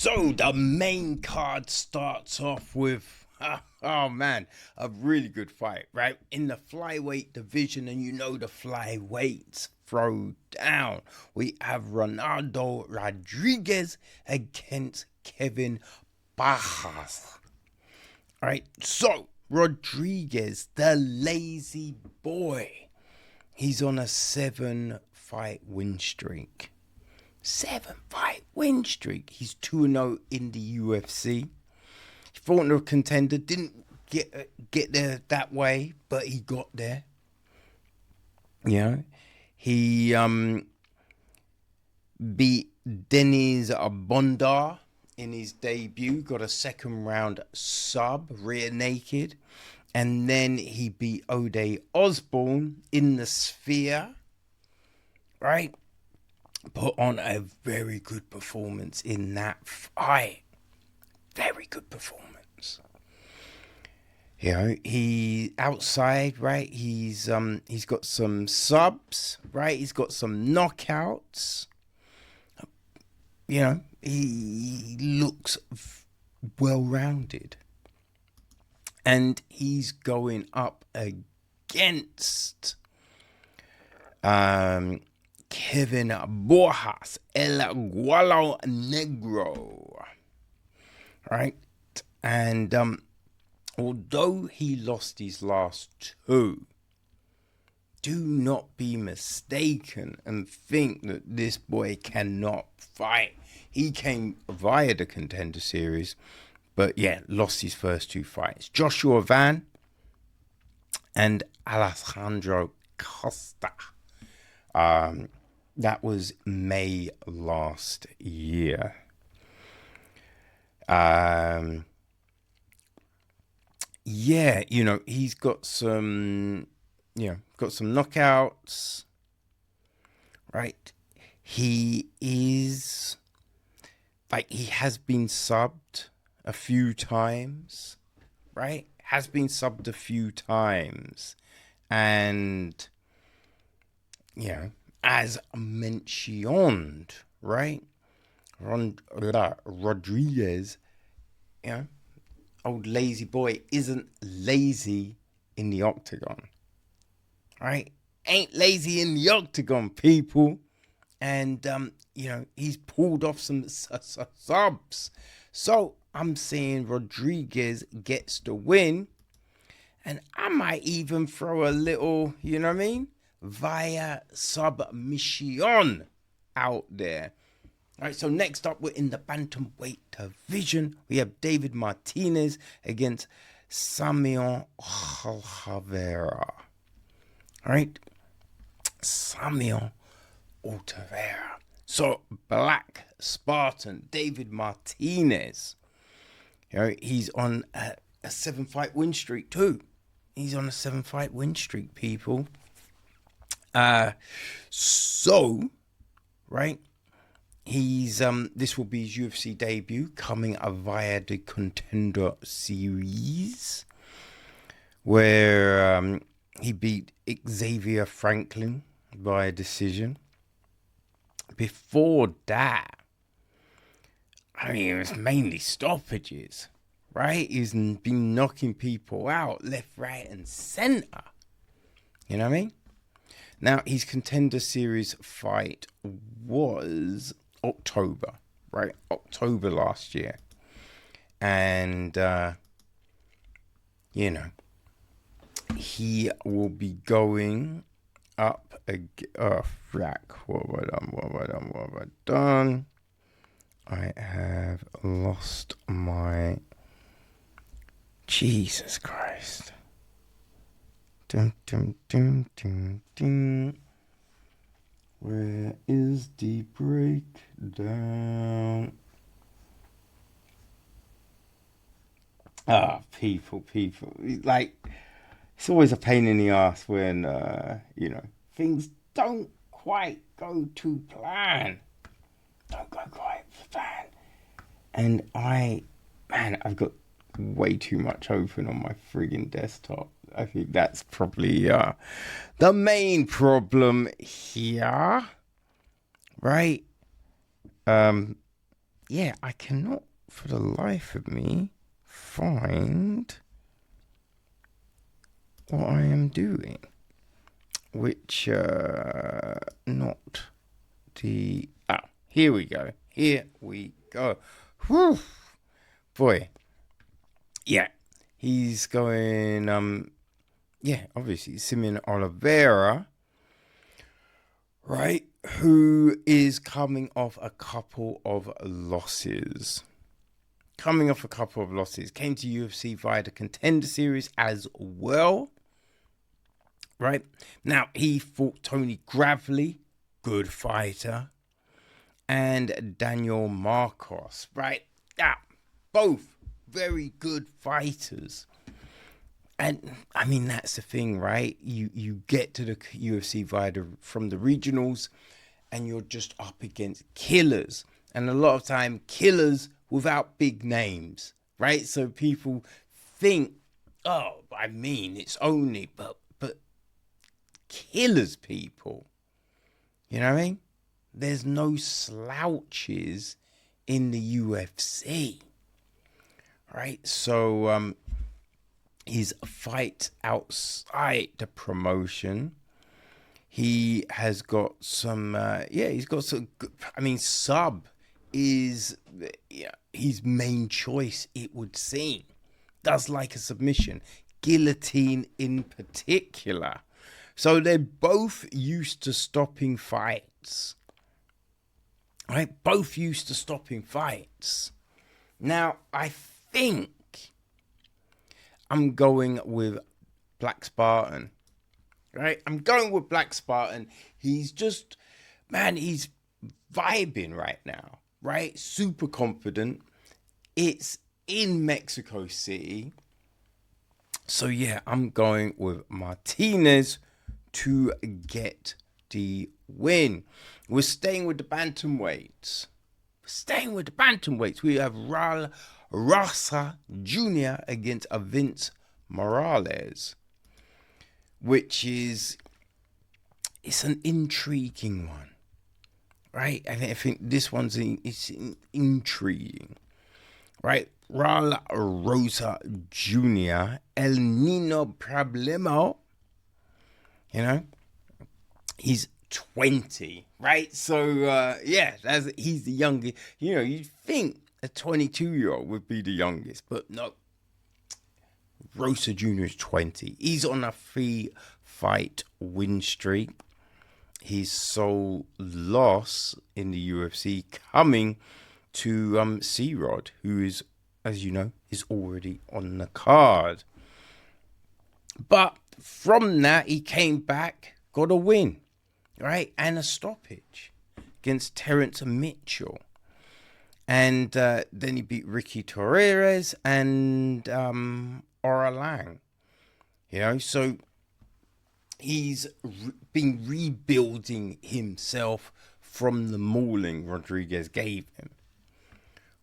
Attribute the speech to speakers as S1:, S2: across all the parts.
S1: So the main card starts off with, oh man, a really good fight, right? In the flyweight division, and you know the flyweights throw down. We have Ronaldo Rodriguez against Kevin Bajas. All right, so Rodriguez, the lazy boy, he's on a 7-fight win streak. 7-fight win streak. He's 2-0 in the UFC. He fought a contender, didn't get there that way, but he got there. You know, he beat Denis Bondar in his debut, got a second round sub, rear naked, and then he beat Ode Osborne in the Sphere, right? Put on a very good performance in that fight. Very good performance. You know, he outside, right? He's got some subs, right? He's got some knockouts. You know, he looks well-rounded. And he's going up against Kevin Borjas, El Gualo Negro, right? And although he lost his last two, do not be mistaken and think that this boy cannot fight. He came via the Contender Series, but yeah, lost his first two fights. Joshua Van and Alejandro Costa. That was May last year. Yeah, you know, he's got some, knockouts, right? He is, he has been subbed a few times, right? Has been subbed a few times. And, as mentioned, right? Rodriguez, old lazy boy, isn't lazy in the octagon, right? Ain't lazy in the octagon, people. And, he's pulled off some subs. So I'm saying Rodriguez gets the win. And I might even throw a little, via submission out there. All right, so next up, we're in the bantamweight division. We have David Martinez against Samuel Oliveira. All right, Samuel Oliveira. So Black Spartan, David Martinez. He's on a 7-fight win streak too. He's on a 7-fight win streak, people. So, right, he's this will be his UFC debut, coming via the Contender Series, where he beat Xavier Franklin by decision. Before that, it was mainly stoppages, right? He's been knocking people out left, right, and center. You know what I mean? Now, his Contender Series fight was October, right? October last year. And, he will be going up again. Oh, frack. What have I done? I have lost my... Jesus Christ. Dum, dum, dum, dum, dum. Where is the breakdown? People. It's always a pain in the ass when, things don't quite go to plan. And I've got way too much open on my friggin' desktop. I think that's probably the main problem here, right? yeah, I cannot for the life of me find what I am doing. Which, not the... Oh, here we go. Here we go. Whew. Boy. Yeah. He's going, yeah, obviously, Simeon Oliveira, right? Who is coming off a couple of losses. Came to UFC via the Contender Series as well. Right? Now, he fought Tony Gravely, good fighter, and Daniel Marcos, right? Yeah, both very good fighters. And I mean, that's the thing, right? You get to the UFC from the regionals, and you're just up against killers. And a lot of time, killers without big names, right? So people think, oh, I mean, it's only, but killers, people. You know what I mean? There's no slouches in the UFC. Right? So his fight outside the promotion, he has got some he's got some good, I mean, Sub is his main choice, it would seem. Does like a submission. Guillotine in particular. So they're both used to stopping fights. Right? Both used to stopping fights. Now, I think I'm going with Black Spartan. Right? I'm going with Black Spartan. He's just, man, he's vibing right now. Right? Super confident. It's in Mexico City. So, yeah, I'm going with Martinez to get the win. We're staying with the bantamweights. We have Raul Rosa Jr. against Vince Morales, which is, it's an intriguing one, right? I think this one's intriguing, right? Raul Rosa Jr., El Nino Problema, you know, he's 20, right? So, he's the youngest. You know, you'd think a 22-year-old would be the youngest, but no. Rosa Jr. is 20. He's on a 3-fight win streak. His sole loss in the UFC coming to C-Rod, who is, as you know, is already on the card. But from that, he came back, got a win, right? And a stoppage against Terrence Mitchell. And then he beat Ricky Torres and Ora Lang. You know, so he's been rebuilding himself from the mauling Rodriguez gave him.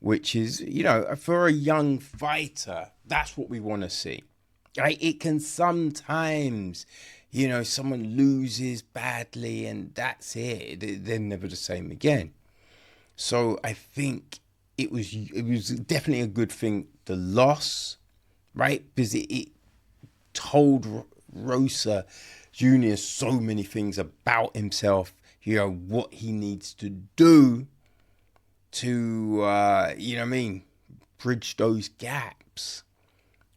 S1: Which is, you know, for a young fighter, that's what we want to see. Right? It can sometimes, you know, someone loses badly and that's it. They're never the same again. So I think it was definitely a good thing, the loss, right? Because it told Rosa Jr. so many things about himself, you know, what he needs to do to, you know what I mean, bridge those gaps.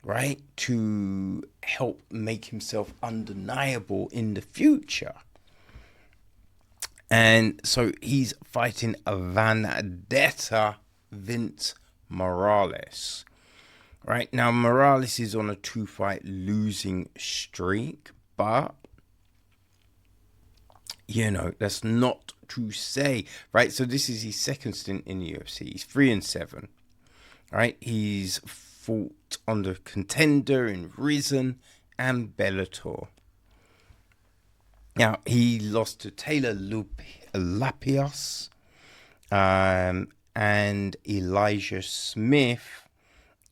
S1: Right, to help make himself undeniable in the future. And so he's fighting Vendetta Vince Morales. Right, now Morales is on a 2-fight losing streak, but, you know, that's not to say, right? So this is his second stint in the UFC. He's 3-7. Right, he's fought on the Contender in Risen and Bellator. Now, he lost to Taylor Lapios and Elijah Smith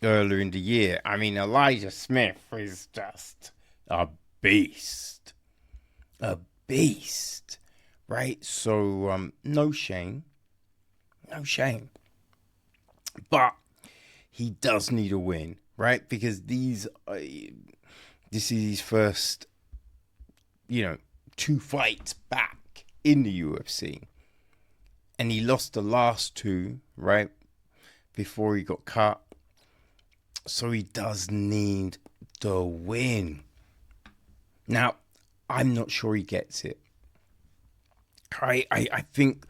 S1: earlier in the year. I mean, Elijah Smith is just a beast. A beast. Right? So, no shame. No shame. But he does need a win, right? Because this is his first, 2 fights back in the UFC. And he lost the last 2, right? Before he got cut. So he does need the win. Now, I'm not sure he gets it. I think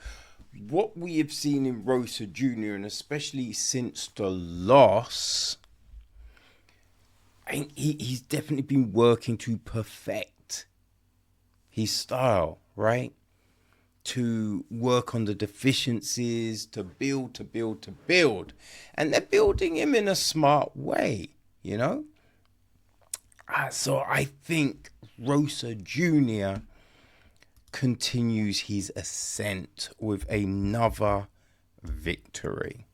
S1: what we have seen in Rosa Jr., and especially since the loss, I think he's definitely been working to perfect his style, right? To work on the deficiencies, to build. And they're building him in a smart way, So I think Rosa Jr. continues his ascent with another victory.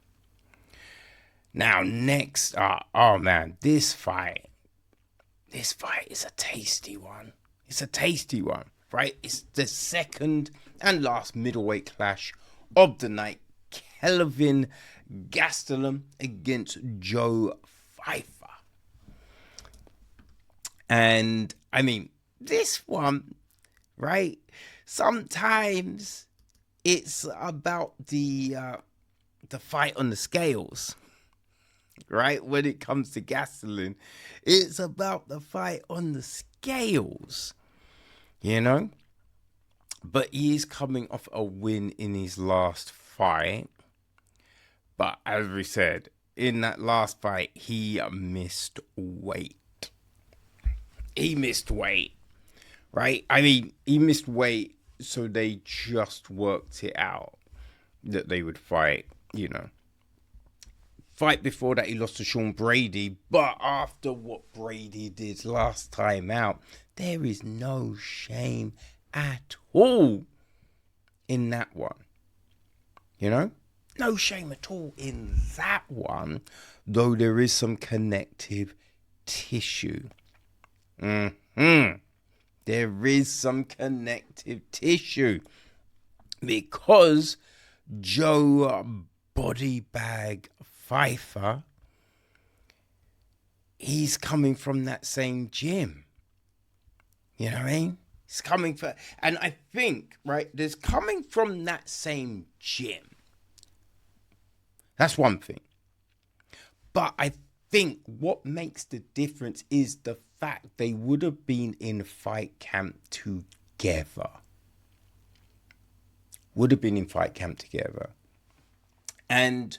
S1: Now, next, oh man, this fight is a tasty one. It's a tasty one, right? It's the second and last middleweight clash of the night. Kelvin Gastelum against Joe Pfeiffer. And, I mean, this one, right? Sometimes it's about the fight on the scales, right? When it comes to Gastelum, it's about the fight on the scales, But he is coming off a win in his last fight. But as we said, in that last fight, he missed weight. Right? I mean, he missed weight, so they just worked it out that they would fight, Fight before that, he lost to Sean Brady, but after what Brady did last time out, there is no shame at all in that one. No shame at all in that one, though there is some connective tissue. There is some connective tissue because Joe Bodybag Pfeiffer, he's coming from that same gym. You know what I mean? He's coming for, and I think, right, there's coming from that same gym. That's one thing. But I think what makes the difference is the fact they would have been in fight camp together. And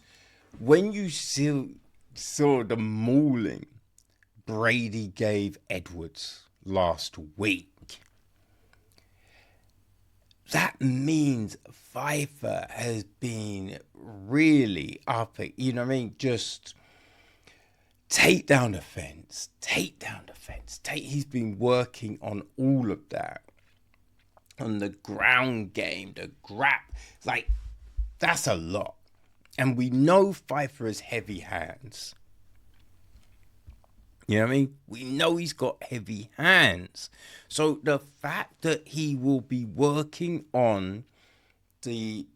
S1: when you saw the mauling Brady gave Edwards last week, that means Pfeiffer has been really up it, just takedown defense. He's been working on all of that. On the ground game, the grab. That's a lot. And we know Pfeiffer has heavy hands. You know what I mean? We know he's got heavy hands. So the fact that he will be working on the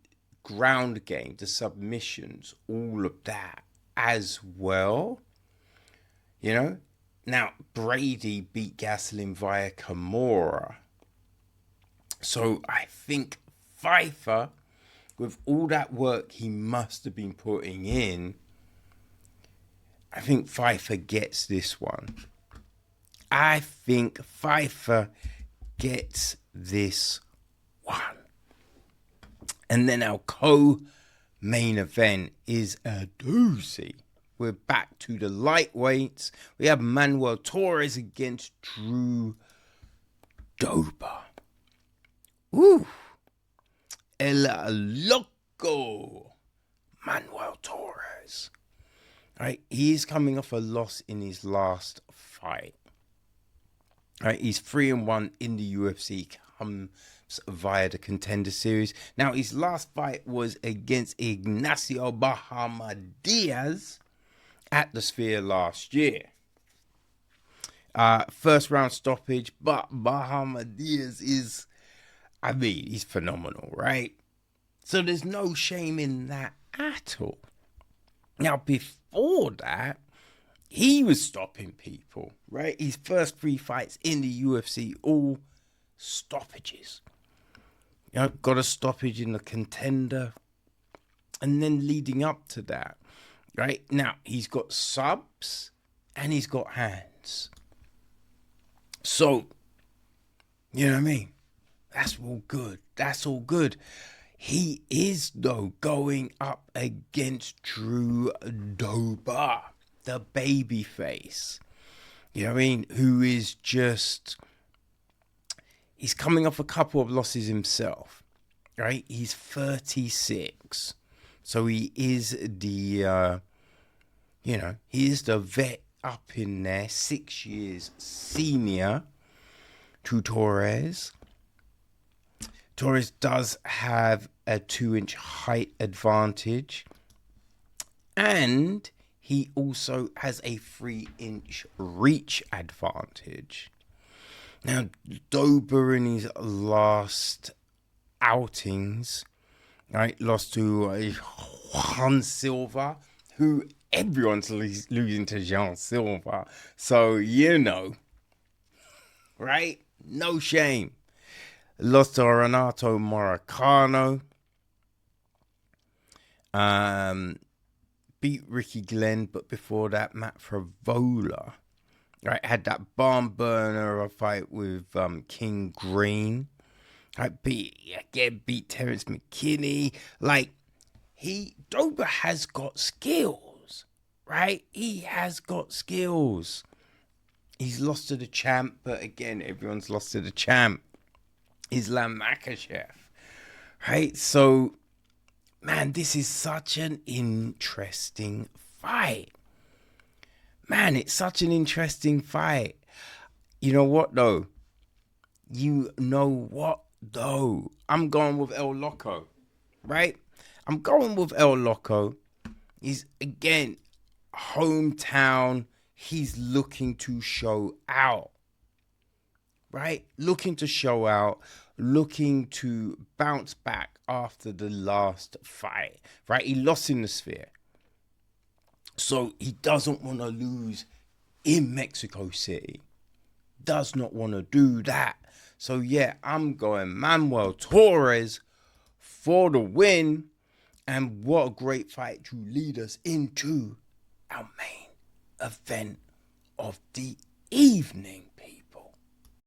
S1: ground game, the submissions, all of that as well. Now Brady beat Gastelum via Kimura. So I think Pfeiffer, with all that work he must have been putting in, I think Pfeiffer gets this one. I think Pfeiffer gets this one. And then our co-main event is a doozy. We're back to the lightweights. We have Manuel Torres against Drew Dober. Ooh. El Loco. Manuel Torres. Right, he is coming off a loss in his last fight. Right, he's 3-1 in the UFC, comes via the Contender Series. Now, his last fight was against Ignacio Bahamadíaz at the Sphere last year. First round stoppage, but Bahamadíaz is, he's phenomenal, right? So there's no shame in that at all. Now, before that, he was stopping people, right? His first 3 fights in the UFC, all stoppages. Got a stoppage in the Contender, and then leading up to that, right? Now, he's got subs and he's got hands. So, you know what I mean? That's all good. That's all good. He is, though, going up against Drew Dober, the baby face. You know what I mean? Who is just... He's coming off a couple of losses himself, right? He's 36. So he is the, he is the vet up in there, 6 years senior to Torres. Torres does have a 2-inch height advantage, and he also has a 3-inch reach advantage. Now, Dober in his last outings, right, lost to Juan Silva, who everyone's losing to Jean Silva. So, right? No shame. Lost to Renato Moricano. Beat Ricky Glenn, but before that, Matt Favola. Right, had that barn burner fight with King Green. Right, beat Terrence McKinney. Like, Dober has got skills, right? He has got skills. He's lost to the champ, but again, everyone's lost to the champ. Islam Makhachev, right? So, man, this is such an interesting fight. Man, it's such an interesting fight. You know what, though? I'm going with El Loco, right? I'm going with El Loco. He's, again, hometown. He's looking to show out, right? Looking to show out, looking to bounce back after the last fight, right? He lost in the Sphere. So he doesn't want to lose in Mexico City. Does not want to do that. So yeah, I'm going Manuel Torres for the win. And what a great fight to lead us into our main event of the evening.